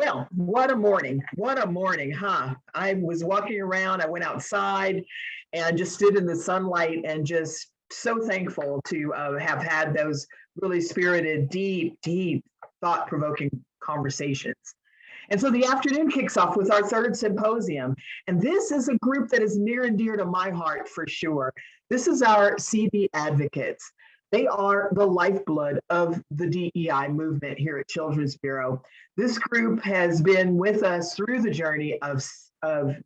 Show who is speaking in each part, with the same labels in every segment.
Speaker 1: Well, what a morning. What a morning, huh? I was walking around, I went outside and just stood in the sunlight and just so thankful to have had those really spirited, deep, thought provoking conversations. And so the afternoon kicks off with our third symposium. And this is a group that is near and dear to my heart for sure. This is our CB advocates. They are the lifeblood of the DEI movement here at Children's Bureau. This group has been with us through the journey of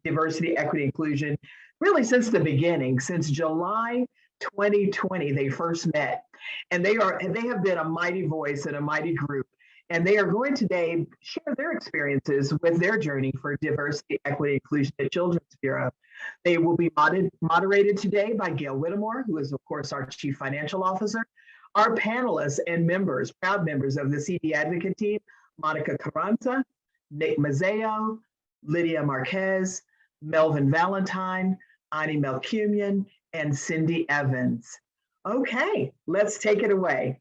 Speaker 1: diversity, equity, inclusion, really since the beginning, since July 2020, they first met. And they have been a mighty voice and a mighty group. And they are going today share their experiences with their journey for diversity, equity, inclusion at Children's Bureau. They will be moderated today by Gail Whittemore, who is, of course, our Chief Financial Officer. Our panelists and members, proud members of the CB Advocate team, Monica Carranza, Nick Mazzeo, Lydia Marquez, Melvin Valentine, Ani Melcumian, and Cindy Evans. Okay, let's take it away.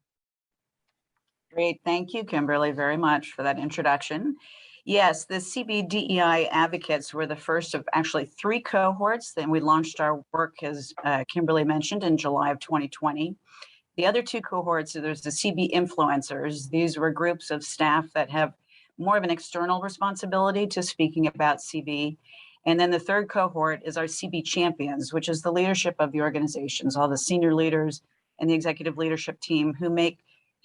Speaker 2: Great. Thank you, Kimberly, very much for that introduction. Yes, the CBDEI advocates were the first of actually 3 cohorts. Then we launched our work, as Kimberly mentioned, in July of 2020. The other 2 cohorts, there's the CB influencers. These were groups of staff that have more of an external responsibility to speaking about CB. And then the 3rd cohort is our CB champions, which is the leadership of the organizations, all the senior leaders and the executive leadership team who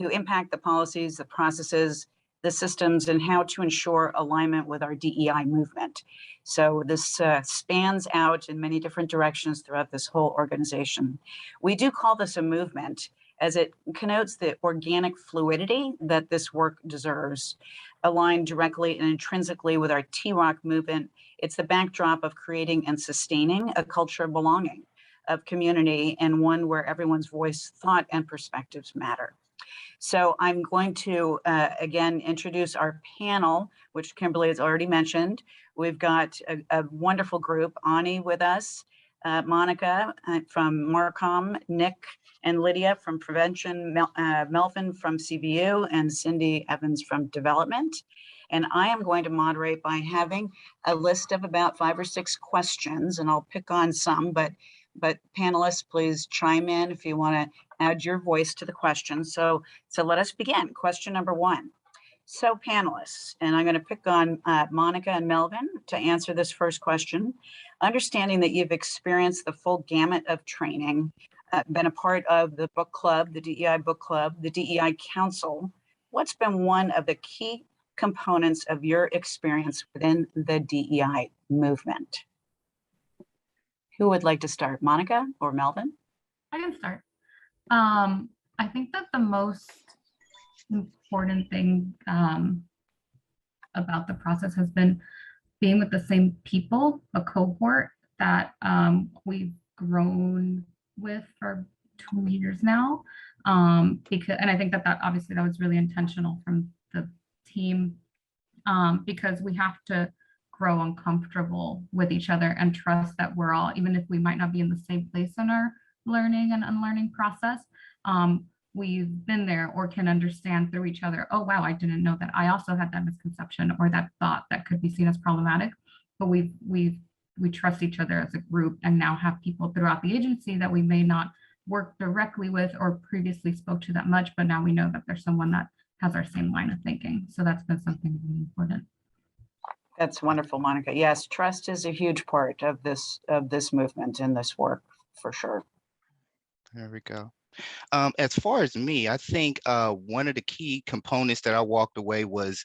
Speaker 2: impact the policies, the processes, the systems, and how to ensure alignment with our DEI movement. So this spans out in many different directions throughout this whole organization. We do call this a movement as it connotes the organic fluidity that this work deserves, aligned directly and intrinsically with our TROC movement. It's the backdrop of creating and sustaining a culture of belonging, of community, and one where everyone's voice, thought, and perspectives matter. So I'm going to, again, introduce our panel, which Kimberly has already mentioned. We've got a wonderful group, Ani with us, Monica from Marcom, Nick and Lydia from Prevention, Melvin from CBU, and Cindy Evans from Development. And I am going to moderate by having a list of about 5 or 6 questions, and I'll pick on some, but panelists, please chime in if you want to add your voice to the question. So let us begin. Question number 1. So panelists, and I'm going to pick on Monica and Melvin to answer this first question. Understanding that you've experienced the full gamut of training, been a part of the book club, the DEI book club, the DEI council, what's been one of the key components of your experience within the DEI movement? Who would like to start, Monica or Melvin?
Speaker 3: I can start. I think that the most important thing about the process has been being with the same people, a cohort that we've grown with for 2 years now. And I think that obviously that was really intentional from the team because we have to grow uncomfortable with each other and trust that we're all, even if we might not be in the same place in our learning and unlearning process, we've been there or can understand through each other, oh, wow, I didn't know that I also had that misconception or that thought that could be seen as problematic. But we trust each other as a group and now have people throughout the agency that we may not work directly with or previously spoke to that much, but now we know that there's someone that has our same line of thinking. So that's been something really important.
Speaker 2: That's wonderful, Monica. Yes, trust is a huge part of this movement and this work for sure.
Speaker 4: There we go. As far as me, I think one of the key components that I walked away was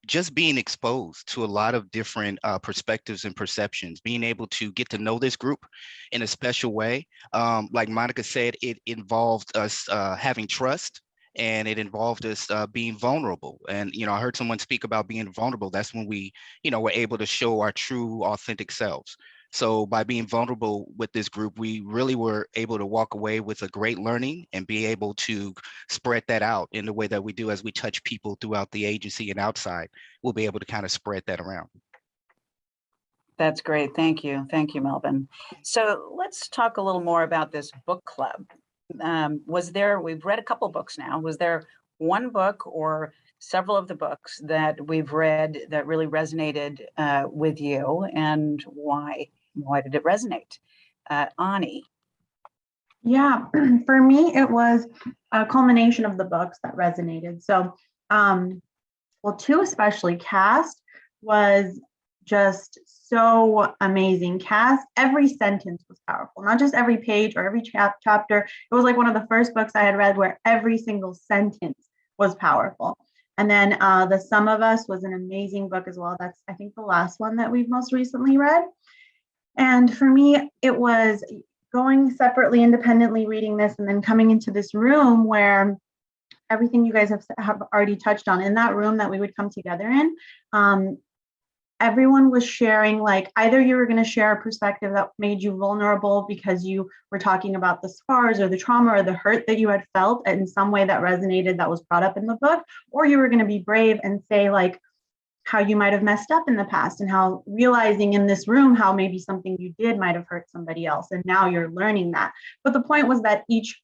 Speaker 4: just being exposed to a lot of different perspectives and perceptions, being able to get to know this group in a special way. Like Monica said, it involved us having trust. And it involved us being vulnerable. And, I heard someone speak about being vulnerable. That's when we, were able to show our true, authentic selves. So by being vulnerable with this group, we really were able to walk away with a great learning and be able to spread that out in the way that we do as we touch people throughout the agency and outside. We'll be able to kind of spread that around.
Speaker 2: That's great. Thank you. Thank you, Melvin. So let's talk a little more about this book club. We've read a couple books now. Was there one book or several of the books that we've read that really resonated with you, and why? Why did it resonate? Ani.
Speaker 5: Yeah, for me, it was a culmination of the books that resonated. So, well, two especially, Cast was just so amazing. Cast, every sentence was powerful, not just every page or every chapter. It was like one of the first books I had read where every single sentence was powerful. And then The Sum of Us was an amazing book as well. That's, I think, the last one that we've most recently read. And for me, it was going separately, independently, reading this, and then coming into this room where everything you guys have already touched on. In that room that we would come together in, everyone was sharing, like, either you were going to share a perspective that made you vulnerable because you were talking about the scars or the trauma or the hurt that you had felt in some way that resonated, that was brought up in the book, or you were going to be brave and say, like, how you might have messed up in the past, and how realizing in this room how maybe something you did might have hurt somebody else, and now you're learning that. But the point was that each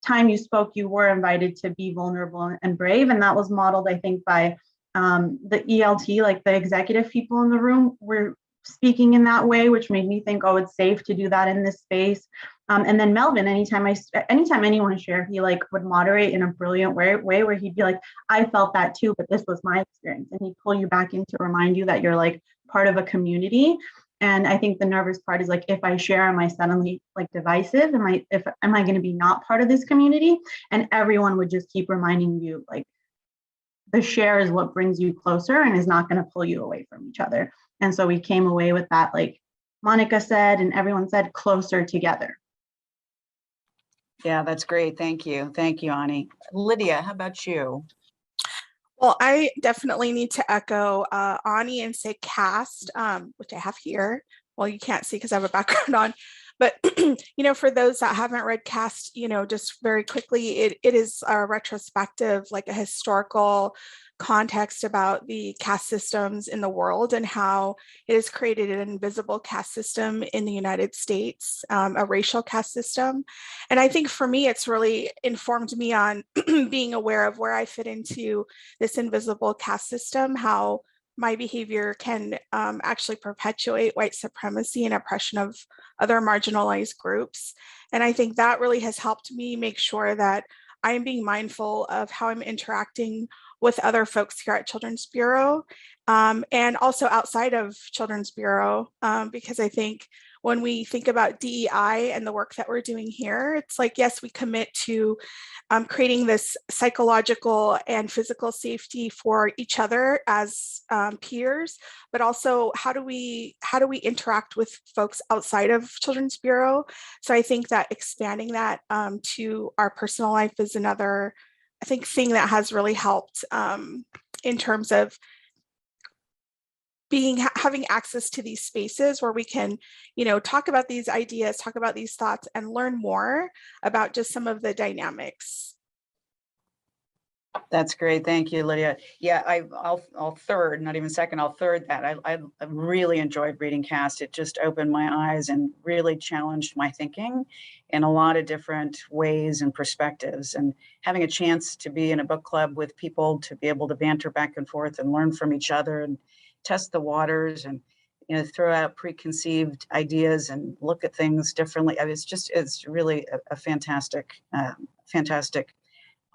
Speaker 5: time you spoke, you were invited to be vulnerable and brave, and that was modeled, I think, by the ELT, like the executive people in the room were speaking in that way, which made me think, oh, it's safe to do that in this space. And then Melvin, anytime anyone shared, he like would moderate in a brilliant way where he'd be like, I felt that too, but this was my experience. And he'd pull you back in to remind you that you're like part of a community. And I think the nervous part is like, if I share, am I suddenly like divisive? Am I going to be not part of this community? And everyone would just keep reminding you, like, the share is what brings you closer and is not going to pull you away from each other. And so we came away with that, like Monica said, and everyone said, closer together.
Speaker 2: Yeah, that's great. Thank you. Thank you, Ani. Lydia, how about you?
Speaker 6: Well, I definitely need to echo Ani and say Cast, which I have here. Well, you can't see because I have a background on. But, for those that haven't read Cast, just very quickly, it is a retrospective, like a historical context about the caste systems in the world and how it has created an invisible caste system in the United States, a racial caste system. And I think for me, it's really informed me on being aware of where I fit into this invisible caste system, how my behavior can actually perpetuate white supremacy and oppression of other marginalized groups. And I think that really has helped me make sure that I am being mindful of how I'm interacting with other folks here at Children's Bureau, and also outside of Children's Bureau, because I think when we think about DEI and the work that we're doing here, it's like, yes, we commit to creating this psychological and physical safety for each other as peers, but also how do we interact with folks outside of Children's Bureau? So I think that expanding that to our personal life is another, I think, thing that has really helped in terms of having access to these spaces where we can, talk about these ideas, talk about these thoughts, and learn more about just some of the dynamics.
Speaker 2: That's great. Thank you, Lydia. Yeah, I'll third, not even second, I'll third that. I really enjoyed reading Cast. It just opened my eyes and really challenged my thinking in a lot of different ways and perspectives. And having a chance to be in a book club with people, to be able to banter back and forth and learn from each other and test the waters and throw out preconceived ideas and look at things differently. It's really a fantastic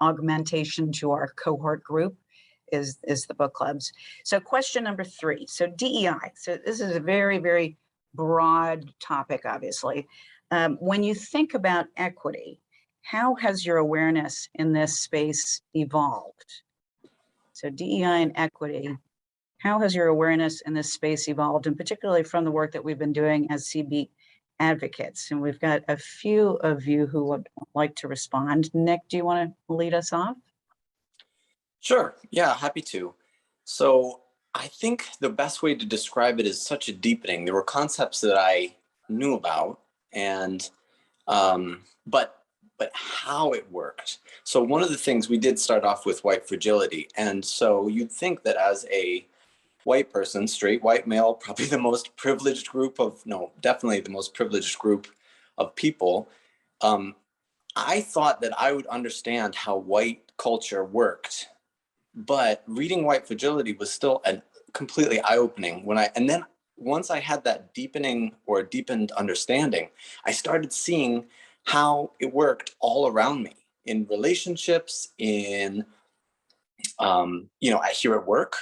Speaker 2: augmentation to our cohort group is the book clubs. So question number 3. So DEI. So this is a very, very broad topic, obviously. When you think about equity, how has your awareness in this space evolved? So DEI and equity, how has your awareness in this space evolved, and particularly from the work that we've been doing as CB advocates? And we've got a few of you who would like to respond. Nick, do you want to lead us off?
Speaker 7: Sure. Yeah, happy to. So I think the best way to describe it is such a deepening. There were concepts that I knew about, and but how it worked. So one of the things we did start off with white fragility, and so you'd think that as a white person, straight white male, probably the most privileged group of, no, definitely the most privileged group of people, I thought that I would understand how white culture worked but reading White Fragility was still completely eye-opening and then once I had that deepened understanding, I started seeing how it worked all around me in relationships, in, here at work.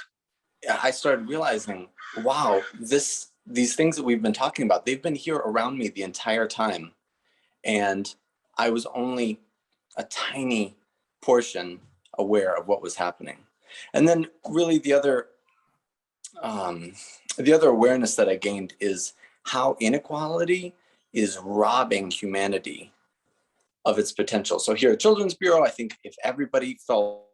Speaker 7: I started realizing, wow, these things that we've been talking about, they've been here around me the entire time. And I was only a tiny portion aware of what was happening. And then really the other awareness that I gained is how inequality is robbing humanity of its potential. So here at Children's Bureau, I think if everybody felt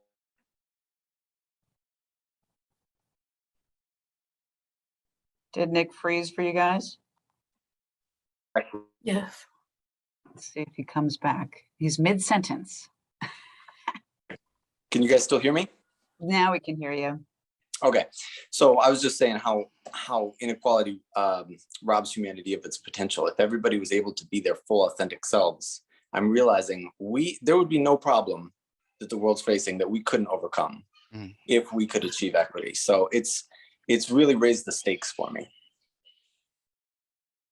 Speaker 2: Did Nick freeze for you guys?
Speaker 8: Yes.
Speaker 2: Let's see if he comes back. He's mid-sentence.
Speaker 7: Can you guys still hear me?
Speaker 2: Now we can hear you.
Speaker 7: Okay, so I was just saying how inequality robs humanity of its potential. If everybody was able to be their full authentic selves, I'm realizing there would be no problem that the world's facing that we couldn't overcome if we could achieve equity. So it's really raised the stakes for me.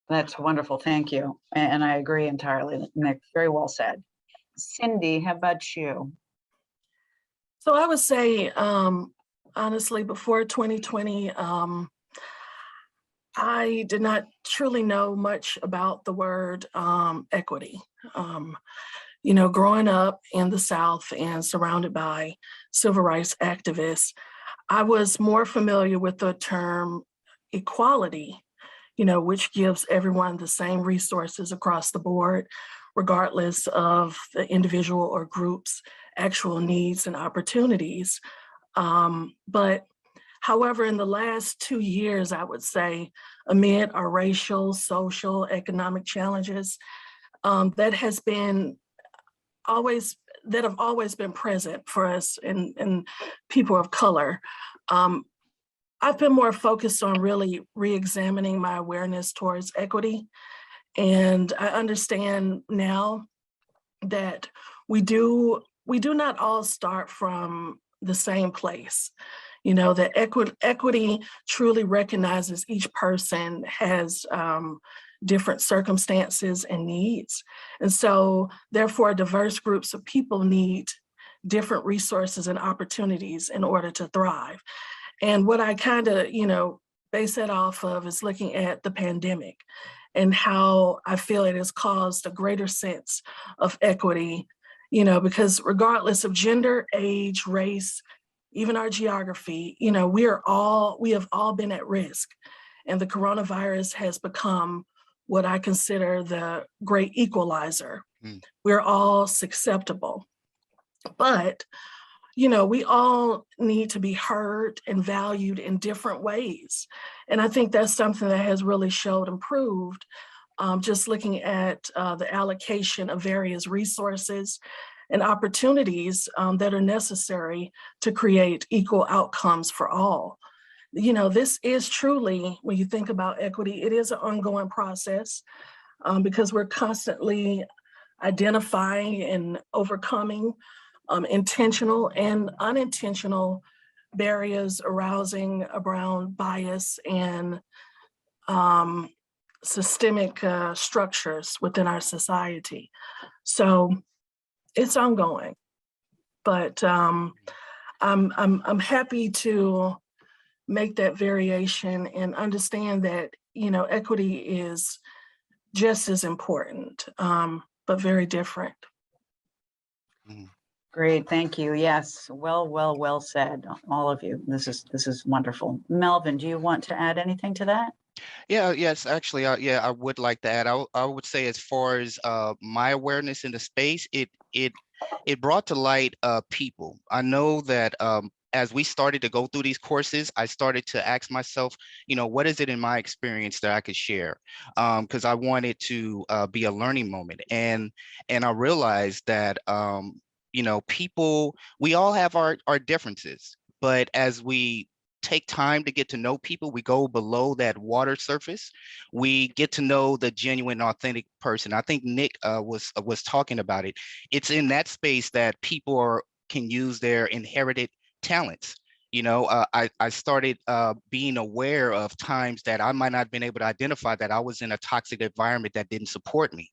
Speaker 2: That's wonderful. Thank you. And I agree entirely, Nick. Very well said. Cindy, how about you?
Speaker 8: So I would say, honestly, before 2020, I did not truly know much about the word equity. Growing up in the South and surrounded by civil rights activists, I was more familiar with the term equality, which gives everyone the same resources across the board, regardless of the individual or group's actual needs and opportunities. But however, in the last 2 years, I would say, amid our racial, social, economic challenges, that have always been present for us and people of color. I've been more focused on really re-examining my awareness towards equity. And I understand now that we do not all start from the same place. That equity truly recognizes each person has different circumstances and needs. And so therefore, diverse groups of people need different resources and opportunities in order to thrive. And what I kind of, base that off of is looking at the pandemic and how I feel it has caused a greater sense of equity, because regardless of gender, age, race, even our geography, we have all been at risk. And the coronavirus has become what I consider the great equalizer. We're all susceptible. But we all need to be heard and valued in different ways. And I think that's something that has really showed improved, just looking at the allocation of various resources and opportunities that are necessary to create equal outcomes for all. This is truly, when you think about equity, it is an ongoing process because we're constantly identifying and overcoming intentional and unintentional barriers arousing around bias and systemic structures within our society. So it's ongoing, but I'm happy to make that variation and understand that equity is just as important, but very different.
Speaker 2: Great, thank you. Yes, well said, all of you. This is wonderful. Melvin, do you want to add anything to that?
Speaker 4: Yes, actually, I would like to add. I would say, as far as my awareness in the space, it brought to light people. I know that as we started to go through these courses, I started to ask myself, what is it in my experience that I could share? Because I wanted to be a learning moment, and I realized that people, we all have our differences, but as we take time to get to know people, we go below that water surface, we get to know the genuine, authentic person. I think Nick was talking about it. It's in that space that people can use their inherited talents. I started being aware of times that I might not have been able to identify that I was in a toxic environment that didn't support me.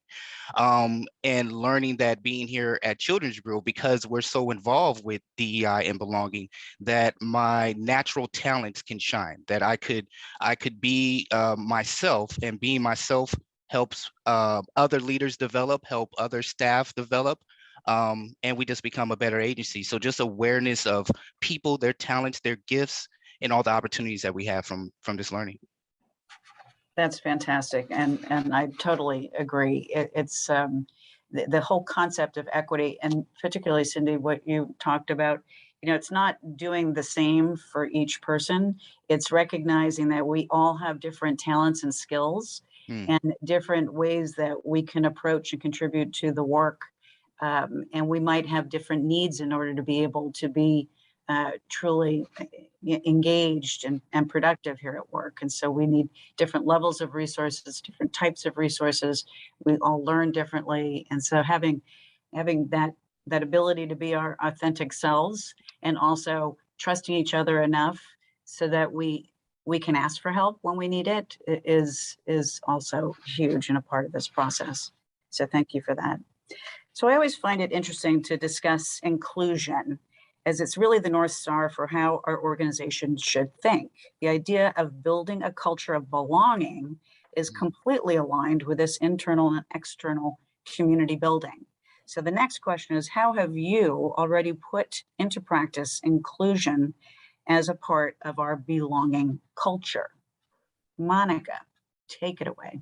Speaker 4: And learning that being here at Children's Bureau, because we're so involved with DEI and belonging, that my natural talents can shine, that I could be myself, and being myself helps other leaders develop, help other staff develop. And we just become a better agency. So just awareness of people, their talents, their gifts, and all the opportunities that we have from this learning.
Speaker 2: That's fantastic. And I totally agree. It's the whole concept of equity, and particularly, Cindy, what you talked about, it's not doing the same for each person. It's recognizing that we all have different talents and skills and different ways that we can approach and contribute to the work. And we might have different needs in order to be able to be truly engaged and productive here at work. And so we need different levels of resources, different types of resources. We all learn differently. And so having that ability to be our authentic selves, and also trusting each other enough so that we can ask for help when we need it, is also huge and a part of this process. So thank you for that. So I always find it interesting to discuss inclusion, as it's really the North Star for how our organization should think. The idea of building a culture of belonging is completely aligned with this internal and external community building. So the next question is, how have you already put into practice inclusion as a part of our belonging culture? Monica, take it away.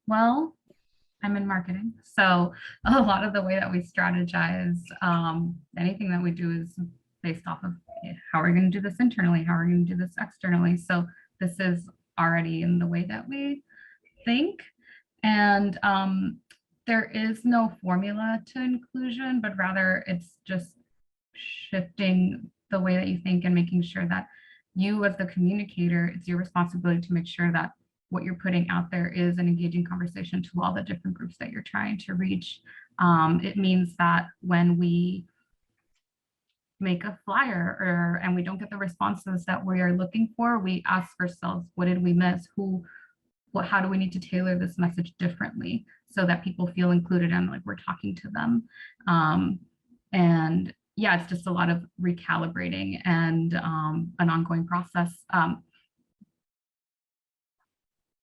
Speaker 3: Well, I'm in marketing, so a lot of the way that we strategize, anything that we do is based off of how are we going to do this internally, how are we going to do this externally. So this is already in the way that we think, and there is no formula to inclusion, but rather it's just shifting the way that you think and making sure that you, as the communicator, it's your responsibility to make sure that what you're putting out there is an engaging conversation to all the different groups that you're trying to reach. It means that when we make a flyer and we don't get the responses that we are looking for, we ask ourselves, what did we miss? How do we need to tailor this message differently so that people feel included and like we're talking to them? And yeah, it's just a lot of recalibrating and an ongoing process.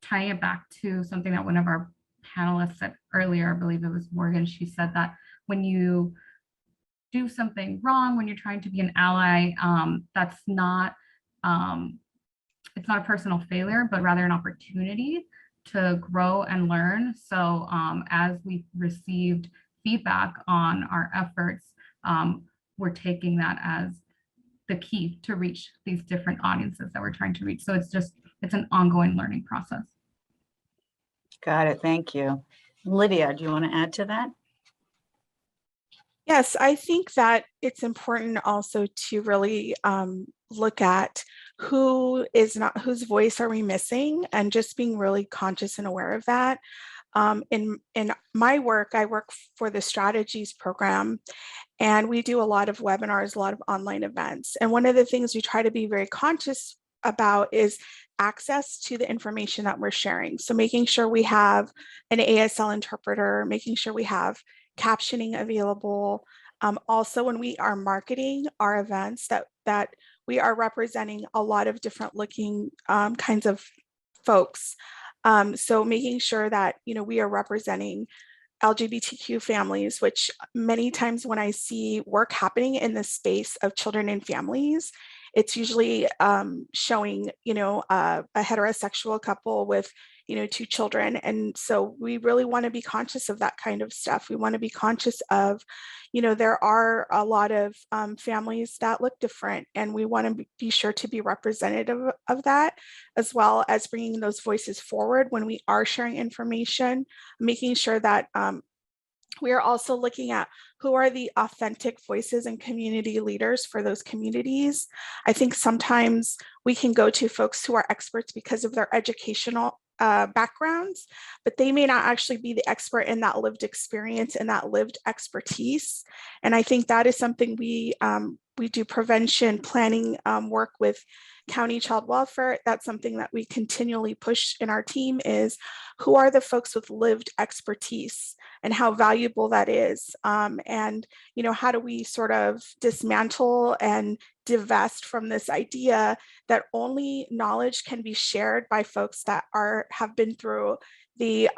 Speaker 3: Tying it back to something that one of our panelists said earlier, I believe it was Morgan, she said that when you do something wrong, when you're trying to be an ally, that's not, it's not a personal failure, but rather an opportunity to grow and learn. So as we've received feedback on our efforts, we're taking that as the key to reach these different audiences that we're trying to reach. So it's an ongoing learning process.
Speaker 2: Got it. Thank you. Lydia, do you want to add to that?
Speaker 6: Yes, I think that it's important also to really look at whose voice are we missing, and just being really conscious and aware of that. In my work, I work for the strategies program, and we do a lot of webinars, a lot of online events. And one of the things we try to be very conscious about is access to the information that we're sharing. So making sure we have an ASL interpreter, making sure we have captioning available. Also, when we are marketing our events, that we are representing a lot of different looking kinds of folks. So making sure that we are representing LGBTQ families, which many times when I see work happening in the space of children and families, it's usually showing, a heterosexual couple with, 2 children. And so we really want to be conscious of that kind of stuff. We want to be conscious of, there are a lot of families that look different, and we want to be sure to be representative of that, as well as bringing those voices forward when we are sharing information, making sure that we are also looking at who are the authentic voices and community leaders for those communities. I think sometimes we can go to folks who are experts because of their educational backgrounds, but they may not actually be the expert in that lived experience and that lived expertise. And I think that is something we do prevention planning work with county child welfare. That's something that we continually push in our team is who are the folks with lived expertise and how valuable that is. And, you know, how do we sort of dismantle and divest from this idea that only knowledge can be shared by folks that have been through the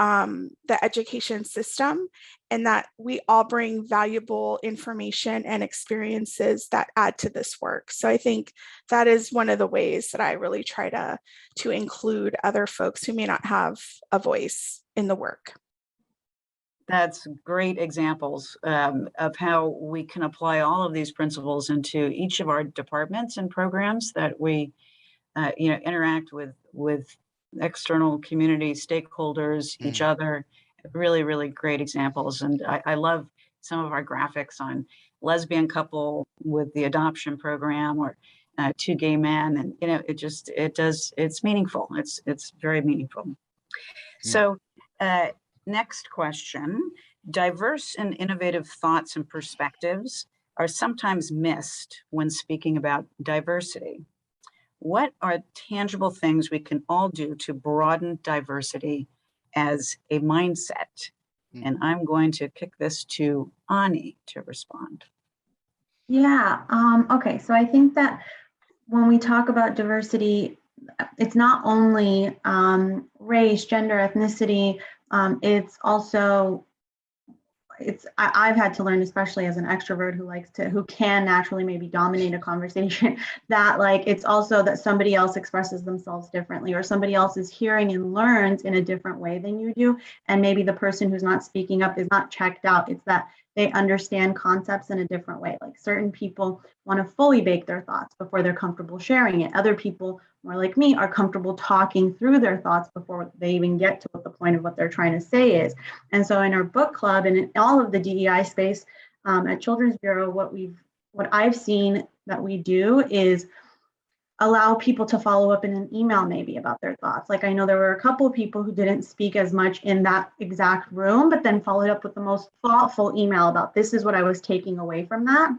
Speaker 6: education system, and that we all bring valuable information and experiences that add to this work. So I think that is one of the ways that I really try to include other folks who may not have a voice in the work.
Speaker 2: That's great examples of how we can apply all of these principles into each of our departments and programs that we interact with external community stakeholders, each other. Really, really great examples. And I love some of our graphics on lesbian couple with the adoption program, or two gay men. And, you know, it's meaningful. It's very meaningful. So next question, diverse and innovative thoughts and perspectives are sometimes missed when speaking about diversity. What are tangible things we can all do to broaden diversity as a mindset? And I'm going to kick this to Ani to respond.
Speaker 5: Yeah, okay, so I think that when we talk about diversity, it's not only race, gender, ethnicity, it's also, I've had to learn, especially as an extrovert who can naturally maybe dominate a conversation, that like it's also that somebody else expresses themselves differently, or somebody else is hearing and learns in a different way than you do. And maybe the person who's not speaking up is not checked out. It's that they understand concepts in a different way. Like certain people want to fully bake their thoughts before they're comfortable sharing it. Other people, more like me, are comfortable talking through their thoughts before they even get to what the point of what they're trying to say is. And so in our book club and in all of the DEI space at Children's Bureau, what I've seen that we do is allow people to follow up in an email maybe about their thoughts. Like I know there were a couple of people who didn't speak as much in that exact room, but then followed up with the most thoughtful email about this is what I was taking away from that.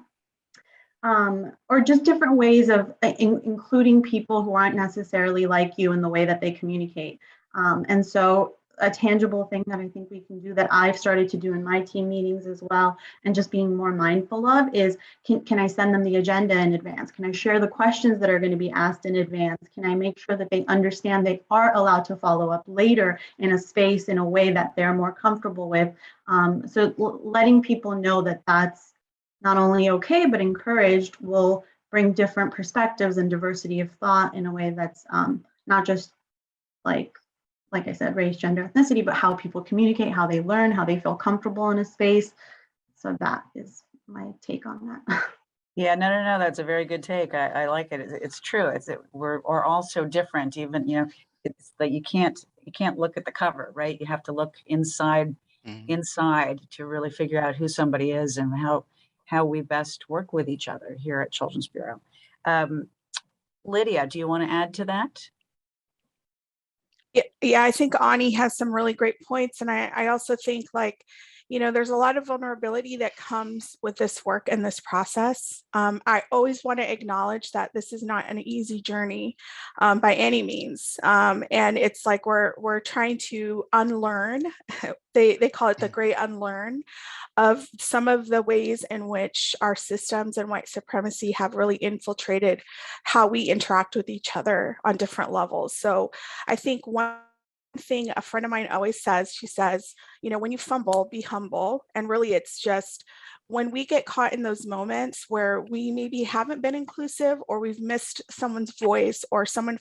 Speaker 5: Or just different ways of including people who aren't necessarily like you in the way that they communicate. And so a tangible thing that I think we can do that I've started to do in my team meetings as well, and just being more mindful of is, can I send them the agenda in advance? Can I share the questions that are going to be asked in advance? Can I make sure that they understand they are allowed to follow up later in a space in a way that they're more comfortable with? So letting people know that that's not only okay, but encouraged will bring different perspectives and diversity of thought in a way that's not just like I said, race, gender, ethnicity, but how people communicate, how they learn, how they feel comfortable in a space. So that is my take on that.
Speaker 2: Yeah, no, that's a very good take. I like it. It's true. We're all so different. Even, you know, it's that you can't look at the cover, right? You have to look inside to really figure out who somebody is and how we best work with each other here at Children's Bureau. Lydia, do you want to add to that?
Speaker 6: Yeah, I think Ani has some really great points. And I also think, like, you know, there's a lot of vulnerability that comes with this work and this process. I always want to acknowledge that this is not an easy journey by any means. And it's like we're trying to unlearn, they call it the great unlearn, of some of the ways in which our systems and white supremacy have really infiltrated how we interact with each other on different levels. So I think one thing a friend of mine always says, she says, you know, when you fumble, be humble. And really, it's just when we get caught in those moments where we maybe haven't been inclusive, or we've missed someone's voice, or someone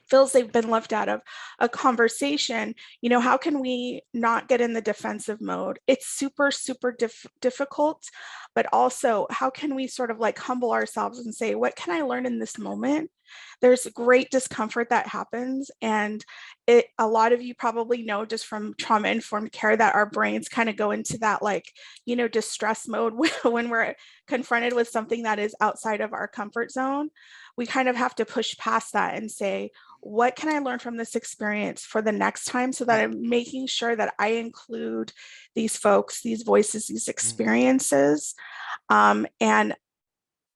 Speaker 6: feels they've been left out of a conversation, you know, how can we not get in the defensive mode? It's super, super difficult, but also how can we sort of like humble ourselves and say, what can I learn in this moment? There's great discomfort that happens. And a lot of you probably know just from trauma-informed care that our brains kind of go into that, like, you know, distress mode when we're confronted with something that is outside of our comfort zone. We kind of have to push past that and say, what can I learn from this experience for the next time, so that I'm making sure that I include these folks, these voices, these experiences. And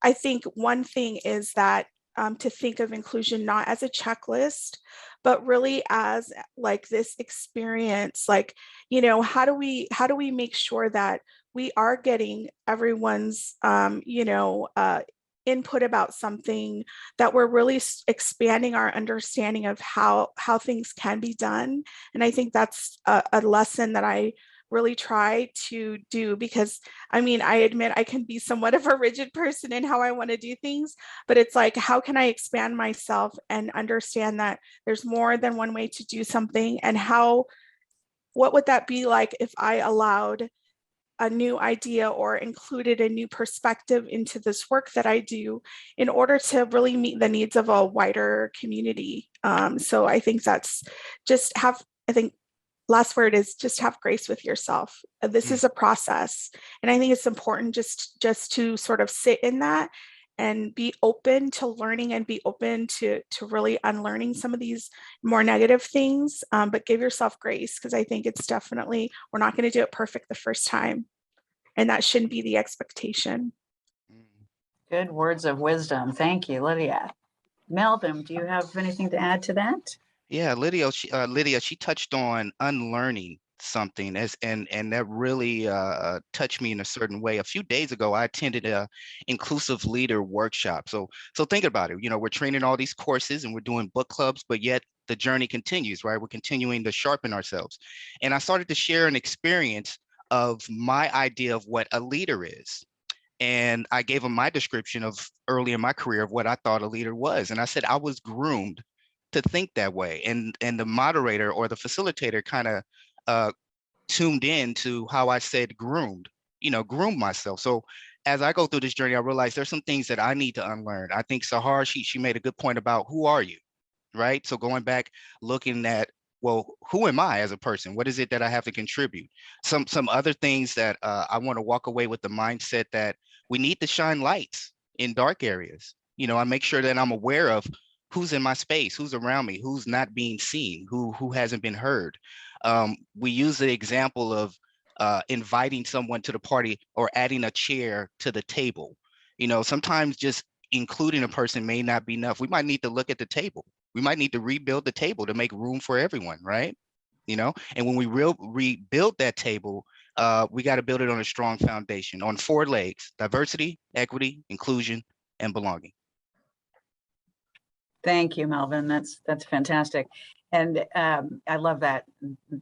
Speaker 6: I think one thing is that to think of inclusion not as a checklist, but really as like this experience, like, you know, how do we make sure that we are getting everyone's, input about something, that we're really expanding our understanding of how things can be done. And I think that's a lesson that I really try to do, because I mean, I admit I can be somewhat of a rigid person in how I want to do things, but it's like, how can I expand myself and understand that there's more than one way to do something? And what would that be like if I allowed a new idea or included a new perspective into this work that I do, in order to really meet the needs of a wider community? So I think that's just I think last word is just have grace with yourself. This is a process. And I think it's important just to sort of sit in that and be open to learning, and be open to really unlearning some of these more negative things, but give yourself grace, because I think it's definitely, we're not going to do it perfect the first time. And that shouldn't be the expectation.
Speaker 2: Good words of wisdom. Thank you, Lydia. Melvin, do you have anything to add to that?
Speaker 4: Yeah, Lydia, she touched on unlearning something, and that really touched me in a certain way. A few days ago, I attended a inclusive leader workshop. So think about it. You know, we're training all these courses and we're doing book clubs, but yet the journey continues, right? We're continuing to sharpen ourselves. And I started to share an experience of my idea of what a leader is. And I gave them my description of early in my career of what I thought a leader was. And I said I was groomed to think that way. And the moderator or the facilitator kind of tuned in to how I said groomed, groom myself. So as I go through this journey, I realized there's some things that I need to unlearn. I think Sahar, she made a good point about who are you, right? So going back, looking at, well, who am I as a person? What is it that I have to contribute? Some other things that I want to walk away with the mindset that we need to shine lights in dark areas. I make sure that I'm aware of who's in my space, who's around me, who's not being seen, who hasn't been heard. We use the example of inviting someone to the party or adding a chair to the table. Sometimes just including a person may not be enough. We might need to look at the table. We might need to rebuild the table to make room for everyone, right? And when we rebuild that table, we got to build it on a strong foundation, on 4 legs: diversity, equity, inclusion, and belonging.
Speaker 2: Thank you, Melvin. That's fantastic. And I love that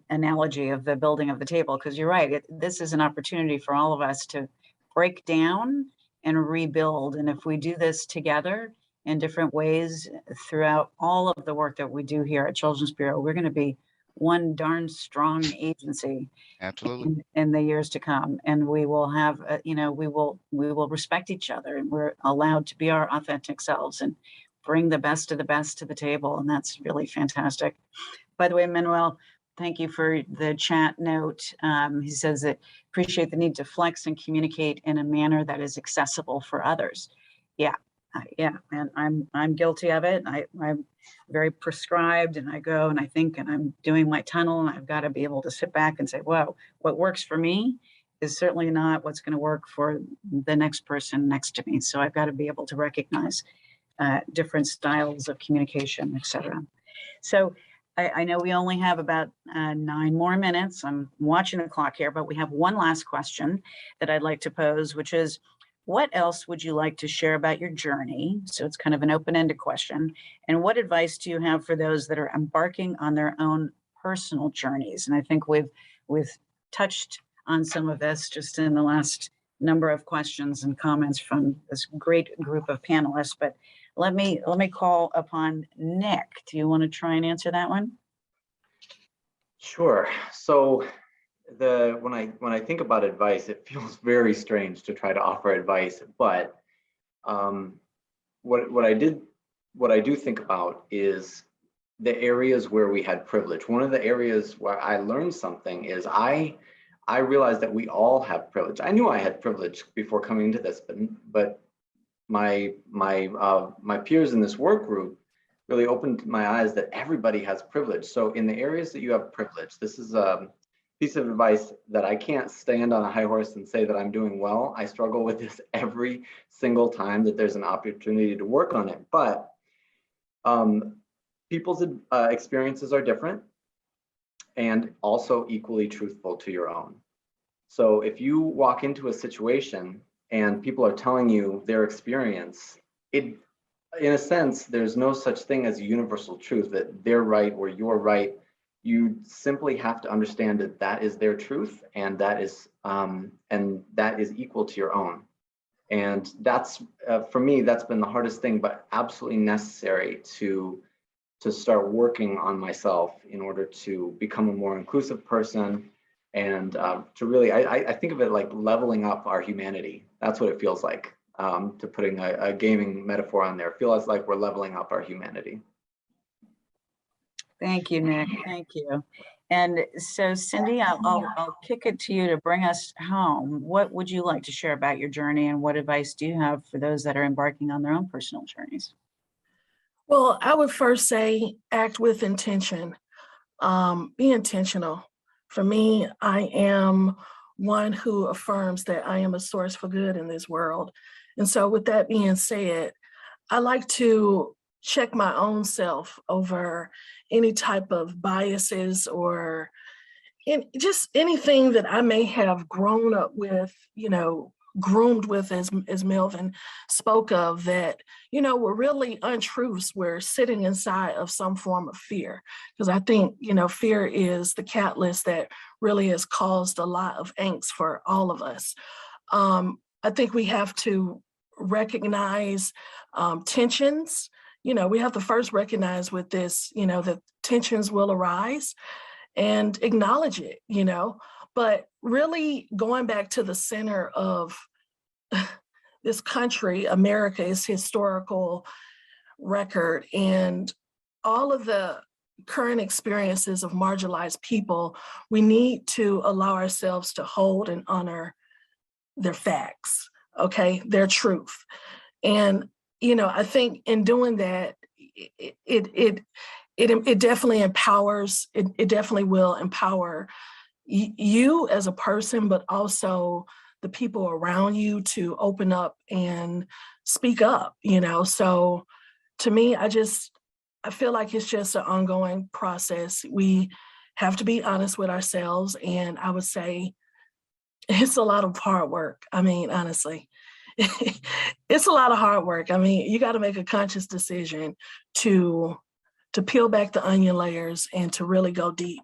Speaker 2: analogy of the building of the table, because you're right. This is an opportunity for all of us to break down and rebuild. And if we do this together in different ways throughout all of the work that we do here at Children's Bureau, we're going to be one darn strong agency.
Speaker 4: Absolutely.
Speaker 2: In the years to come. And we will have, we will respect each other, and we're allowed to be our authentic selves and bring the best of the best to the table. And that's really fantastic. By the way, Manuel, thank you for the chat note. He says that appreciate the need to flex and communicate in a manner that is accessible for others. Yeah. And I'm guilty of it. I'm very prescribed, and I go and I think, and I'm doing my tunnel, and I've got to be able to sit back and say, whoa, what works for me is certainly not what's going to work for the next person next to me. So I've got to be able to recognize different styles of communication, et cetera. So I know we only have about 9 more minutes. I'm watching the clock here, but we have one last question that I'd like to pose, which is, what else would you like to share about your journey? So it's kind of an open-ended question. And what advice do you have for those that are embarking on their own personal journeys? And I think we've touched on some of this just in the last number of questions and comments from this great group of panelists. But let me call upon Nick. Do you want to try and answer that one?
Speaker 9: Sure. So when I think about advice, it feels very strange to try to offer advice, but what I do think about is the areas where we had privilege. One of the areas where I learned something is I realized that we all have privilege. I knew I had privilege before coming into this, but my peers in this work group, really opened my eyes that everybody has privilege. So in the areas that you have privilege, this is a piece of advice that I can't stand on a high horse and say that I'm doing well. I struggle with this every single time that there's an opportunity to work on it. But people's experiences are different and also equally truthful to your own. So if you walk into a situation and people are telling you their experience, in a sense, there's no such thing as a universal truth that they're right or you're right. You simply have to understand that that is their truth, and that is equal to your own. And that's for me, that's been the hardest thing, but absolutely necessary to start working on myself in order to become a more inclusive person, and to really, I think of it like leveling up our humanity. That's what it feels like. To putting a gaming metaphor on there, feels like we're leveling up our humanity.
Speaker 2: Thank you, Nick. Thank you. And so, Cindy, I'll kick it to you to bring us home. What would you like to share about your journey, and what advice do you have for those that are embarking on their own personal journeys?
Speaker 8: Well, I would first say act with intention. Be intentional. For me, I am one who affirms that I am a source for good in this world. And so with that being said, I like to check my own self over any type of biases or just anything that I may have grown up with, groomed with, as Melvin spoke of, that, were really untruths. We're sitting inside of some form of fear. Because I think, fear is the catalyst that really has caused a lot of angst for all of us. I think we have to recognize tensions. We have to first recognize with this, that tensions will arise, and acknowledge it, but really going back to the center of this country, America, is historical record, and all of the current experiences of marginalized people, we need to allow ourselves to hold and honor their facts, okay, their truth. And, I think in doing that, it definitely empowers, it definitely will empower you as a person, but also the people around you to open up and speak up, So to me, I feel like it's just an ongoing process. We have to be honest with ourselves. And I would say it's a lot of hard work. I mean, honestly, it's a lot of hard work. I mean, you got to make a conscious decision to peel back the onion layers and to really go deep.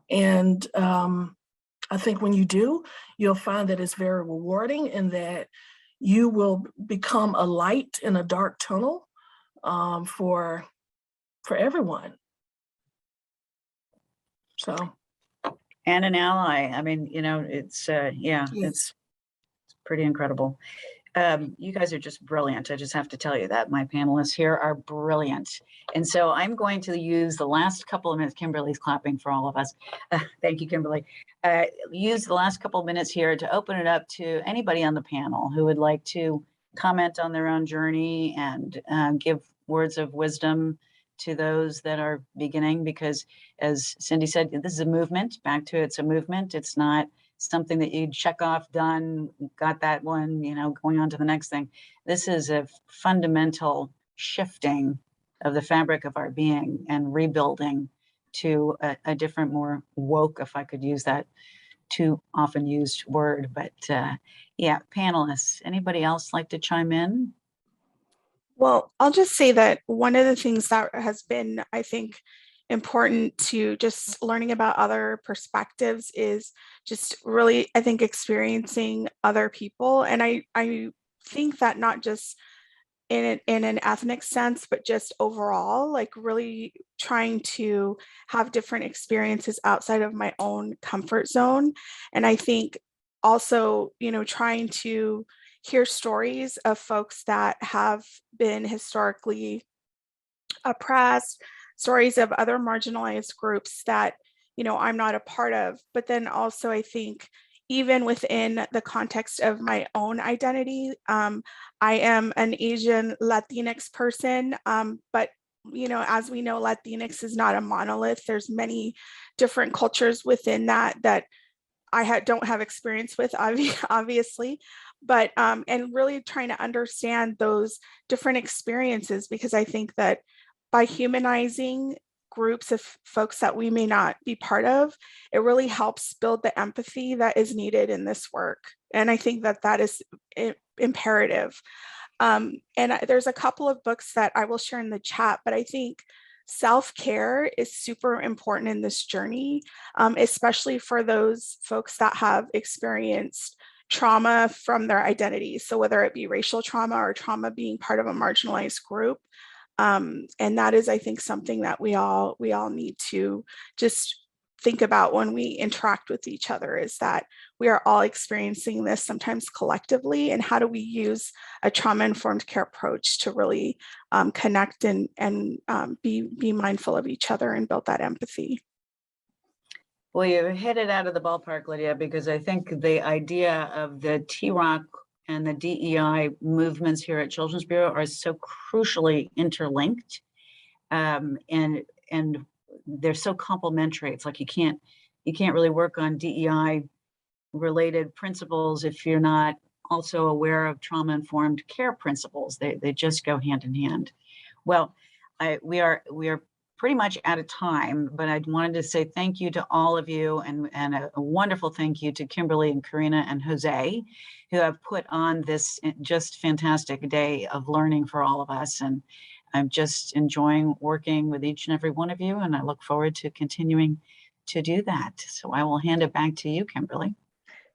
Speaker 8: And I think when you do, you'll find that it's very rewarding, and that you will become a light in a dark tunnel for everyone. So.
Speaker 2: And an ally. I mean, it's it's pretty incredible. You guys are just brilliant. I just have to tell you that. My panelists here are brilliant. And so I'm going to use the last couple of minutes. Kimberly's clapping for all of us. Thank you, Kimberly. Use the last couple of minutes here to open it up to anybody on the panel who would like to comment on their own journey and give words of wisdom to those that are beginning, because as Cindy said, this is a movement. Back to it's a movement. It's not something that you check off, done, got that one, going on to the next thing. This is a fundamental shifting of the fabric of our being and rebuilding to a different, more woke, if I could use that too often used word. But yeah, panelists, anybody else like to chime in?
Speaker 6: Well, I'll just say that one of the things that has been, I think, important to just learning about other perspectives is just really, I think, experiencing other people. And I think that not just in an ethnic sense, but just overall, like really trying to have different experiences outside of my own comfort zone. And I think also, trying to hear stories of folks that have been historically oppressed, stories of other marginalized groups that, I'm not a part of. But then also, I think, even within the context of my own identity, I am an Asian Latinx person, but you know, as we know, Latinx is not a monolith. There's many different cultures within that don't have experience with, obviously, but and really trying to understand those different experiences, because I think that by humanizing groups of folks that we may not be part of, it really helps build the empathy that is needed in this work. And I think that that is imperative. There's a couple of books that I will share in the chat, but I think self-care is super important in this journey, especially for those folks that have experienced trauma from their identities. So whether it be racial trauma or trauma being part of a marginalized group. And that is, I think, something that we all need to just think about when we interact with each other, is that we are all experiencing this sometimes collectively, and how do we use a trauma-informed care approach to really connect and be mindful of each other and build that empathy.
Speaker 2: Well, you hit it out of the ballpark, Lydia, because I think the idea of the TROC and the DEI movements here at Children's Bureau are so crucially interlinked, and they're so complementary. It's like you can't really work on DEI related principles if you're not also aware of trauma-informed care principles. They just go hand in hand. Well, we are pretty much out of time, but I wanted to say thank you to all of you, and a wonderful thank you to Kimberly and Karina and Jose, who have put on this just fantastic day of learning for all of us. And I'm just enjoying working with each and every one of you, and I look forward to continuing to do that. So I will hand it back to you, Kimberly.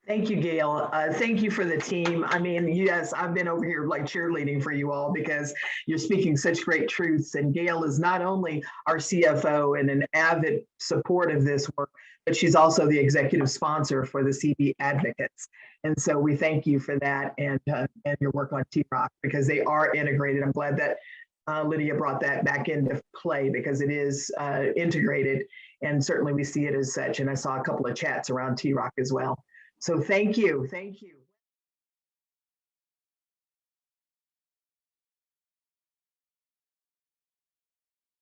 Speaker 1: Thank you, Gail. Thank you for the team. I mean, yes, I've been over here like cheerleading for you all because you're speaking such great truths. And Gail is not only our CFO and an avid support of this work, but she's also the executive sponsor for the CB Advocates. And so we thank you for that and your work on TROC, because they are integrated. I'm glad that Lydia brought that back into play, because it is integrated, and certainly we see it as such. And I saw a couple of chats around TROC as well. So thank you. Thank you.